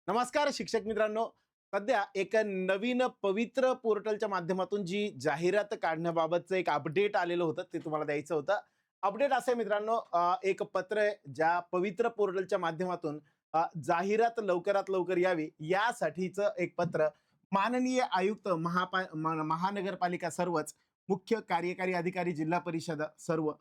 नमस्कार शिक्षक मित्रांनो. सध्या एक नवीन पवित्र पोर्टलच्या माध्यमातून जी जाहिरात काढण्याबाबतचं एक अपडेट आलेलं होतं ते तुम्हाला द्यायचं होतं. अपडेट असं आहे मित्रांनो, एक पत्र आहे ज्या पवित्र पोर्टलच्या माध्यमातून जाहिरात लवकरात लवकर यावी यासाठीचं एक पत्र माननीय आयुक्त महानगरपालिका सर्वच, मुख्य कार्यकारी अधिकारी जिल्हा परिषद सर्व,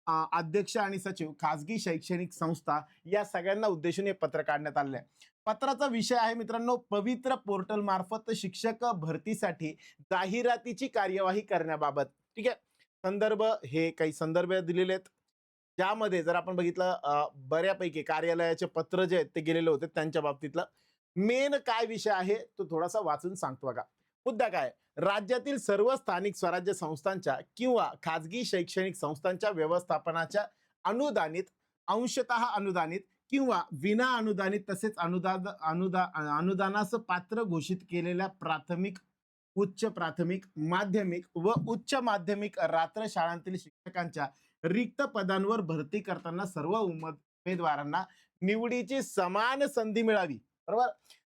अध्यक्ष आणि सचिव, खाजगी शैक्षणिक संस्था या सगळ्यांना उद्देशून हे पत्र काढण्यात आलेलं आहे. पत्राचा विषय आहे मित्रांनो, पवित्र पोर्टल मार्फत शिक्षक भरतीसाठी जाहिरातीची कार्यवाही करण्याबाबत. ठीक आहे. संदर्भ हे काही संदर्भ दिलेले आहेत. ज्यामध्ये जर आपण बघितलं, बऱ्यापैकी कार्यालयाचे पत्र जे आहेत ते गेलेले होते त्यांच्या बाबतीतलं मेन काय विषय आहे तो थोडासा वाचून सांगतो बघा. मुद्दा काय? राज्यातील सर्व स्थानिक स्वराज्य संस्थांच्या किंवा खाजगी शैक्षणिक संस्थांच्या व्यवस्थापनाच्या अनुदानित, अंशतः अनुदानित किंवा विना अनुदानित तसेच अनुदानास पात्र घोषित केलेल्या प्राथमिक, उच्च प्राथमिक, माध्यमिक व उच्च माध्यमिक रात्र शाळांतील शिक्षकांच्या रिक्त पदांवर भरती करताना सर्व उमेदवारांना निवडीची समान संधी मिळावी. बरोबर.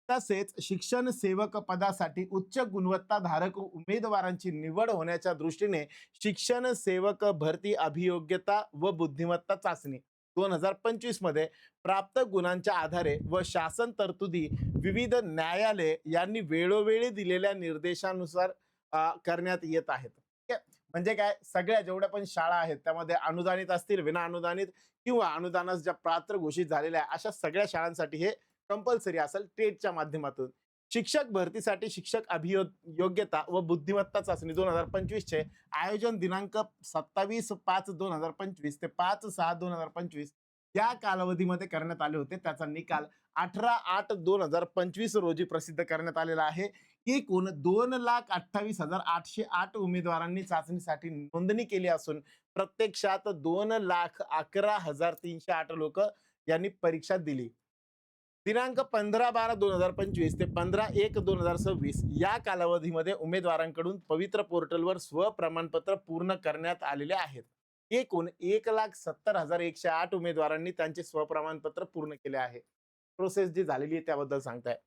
तसेच शिक्षण सेवक पदासाठी उच्च गुणवत्ताधारक उमेदवारांची निवड होण्याच्या दृष्टीने शिक्षण सेवक भरती अभियोग्यता व बुद्धिमत्ता चाचणी 2025 मध्ये प्राप्त गुणांच्या आधारे व शासन तरतुदी विविध न्यायालय यांनी वेळोवेळी दिलेल्या निर्देशानुसार करण्यात येत आहेत. म्हणजे काय, सगळ्या जेवढ्या पण शाळा आहेत त्यामध्ये अनुदानित असतील, विना अनुदानित किंवा अनुदानास ज्या पात्र घोषित झालेल्या आहे अशा सगळ्या शाळांसाठी हे कंपल्सरी असेल. टेटच्या माध्यमातून शिक्षक भरतीसाठी शिक्षक अभियोग्यता व बुद्धिमत्ता चाचणी 2025 चे आयोजन दिनांक 27/5/2025 ते 5/6/2025 या कालावधीमध्ये करण्यात आले होते. त्याचा निकाल 18/8/2025 रोजी प्रसिद्ध करण्यात आलेला आहे. एकूण 2,28,808 उमेदवारांनी चाचणीसाठी नोंदणी केली असून प्रत्यक्षात 2,11,308 लोक यांनी परीक्षा दिली. दिनांक 15/12/2025 ते 15/1/2026 या कालावधीमध्ये उमेदवारांकडून पवित्र पोर्टलवर स्वप्रमाणपत्र पूर्ण करण्यात आलेले आहेत. एकूण 1,70,108 उमेदवारांनी त्यांचे स्वप्रमाणपत्र पूर्ण केले आहे. प्रोसेस जी झालेली आहे त्याबद्दल सांगताय.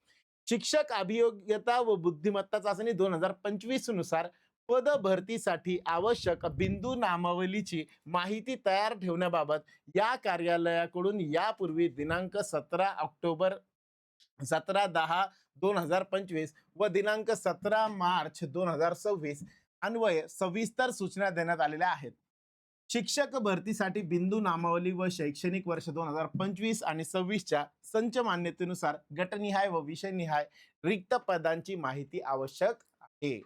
शिक्षक अभियोग्यता व बुद्धिमत्ता चाचणी 2025 नुसार पद भरतीसाठी आवश्यक बिंदू नामावलीची माहिती तयार ठेवण्याबाबत या कार्यालयाकडून यापूर्वी दिनांक 17/10/2025 व दिनांक 17 मार्च 2026 अन्वये सविस्तर सूचना देण्यात आलेल्या आहेत. शिक्षक भरतीसाठी बिंदू नामावली व शैक्षणिक वर्ष 2025 आणि 26च्या संच मान्यतेनुसार गटनिहाय व विषयनिहाय रिक्त पदांची माहिती आवश्यक आहे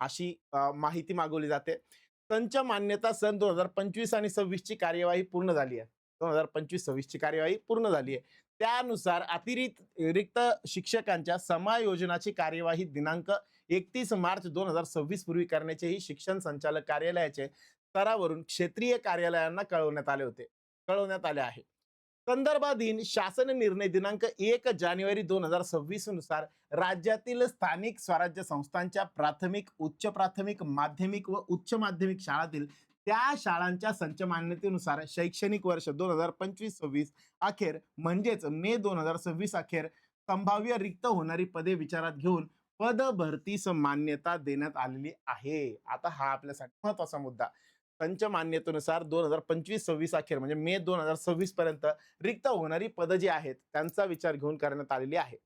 अशी माहिती मागवली जाते. संच मान्यता सन 2025 आणि 26 ची कार्यवाही पूर्ण झाली आहे. 2025-26 ची कार्यवाही पूर्ण झाली आहे. त्यानुसार अतिरिक्त रिक्त शिक्षकांच्या समायोजनाची कार्यवाही दिनांक 31 मार्च 2026 पूर्वी करण्याचेही शिक्षण संचालक कार्यालयाचे स्तरावरून क्षेत्रीय कार्यालयांना कळवण्यात आले आहे. संदर्भाधीन शासन निर्णय दिनांक 1 जानेवारी 2026 नुसार राज्यातील स्थानिक स्वराज्य संस्थांच्या प्राथमिक, उच्च प्राथमिक, माध्यमिक व उच्च माध्यमिक शाळातील त्या शाळांच्या संच मान्यतेनुसार शैक्षणिक वर्ष 2025-26 अखेर म्हणजेच मे 2026 अखेर संभाव्य रिक्त होणारी पदे विचारात घेऊन पद भरतीस मान्यता देण्यात आलेली आहे. आता हा आपल्यासाठी महत्वाचा मुद्दा. पंच मान्यतेनुसार 2025-26 अखेर म्हणजे मे 2026 पर्यंत रिक्त होणारी पद जी आहेत त्यांचा विचार घेऊन करण्यात आलेली आहे.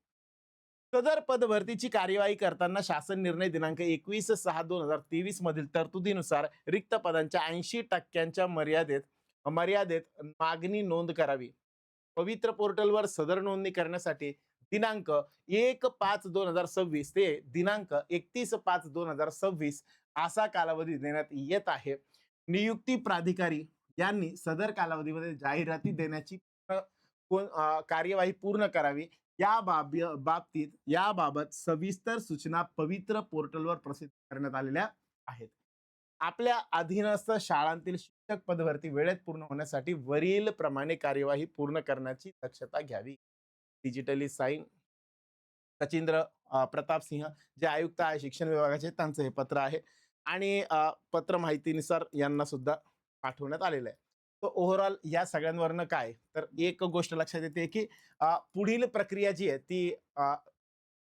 सदर पद भरतीची कार्यवाही करताना शासन निर्णय दिनांक 21/6/2023 मधील तरतुदीनुसार रिक्त पदांच्या 80% मर्यादेत मागणी नोंद करावी. पवित्र पोर्टलवर सदर नोंदणी करण्यासाठी दिनांक 1/5/2026 ते दिनांक 31/5/2026 असा कालावधी देण्यात येत आहे. नियुक्ती प्राधिकारी यांनी सदर कालावधीमध्ये जाहिराती देण्याची कार्यवाही पूर्ण करावी. याबाबत सविस्तर सूचना पवित्र पोर्टलवर प्रसिद्ध करण्यात आलेल्या आहेत. आपल्या अधीनस्थ शाळांतील शिक्षक पदभरती वेळेत पूर्ण होण्यासाठी वरील प्रमाणे कार्यवाही पूर्ण करण्याची दक्षता घ्यावी. डिजिटली साईन सचिंद्र प्रताप सिंह जे आयुक्त आहे शिक्षण विभागाचे, त्यांचं हे पत्र आहे आणि पत्र माहितीनुसार यांना सुद्धा पाठवण्यात आलेलं आहे. ओव्हरऑल या सगळ्यांवरनं काय तर एक गोष्ट लक्षात येते की पुढील प्रक्रिया जी आहे ती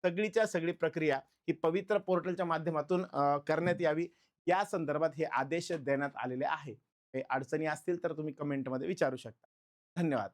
सगळीच्या सगळी प्रक्रिया ही पवित्र पोर्टलच्या माध्यमातून करण्यात यावी या संदर्भात हे आदेश देण्यात आलेले आहे. काही अडचणी असतील तर तुम्ही कमेंटमध्ये विचारू शकता. धन्यवाद.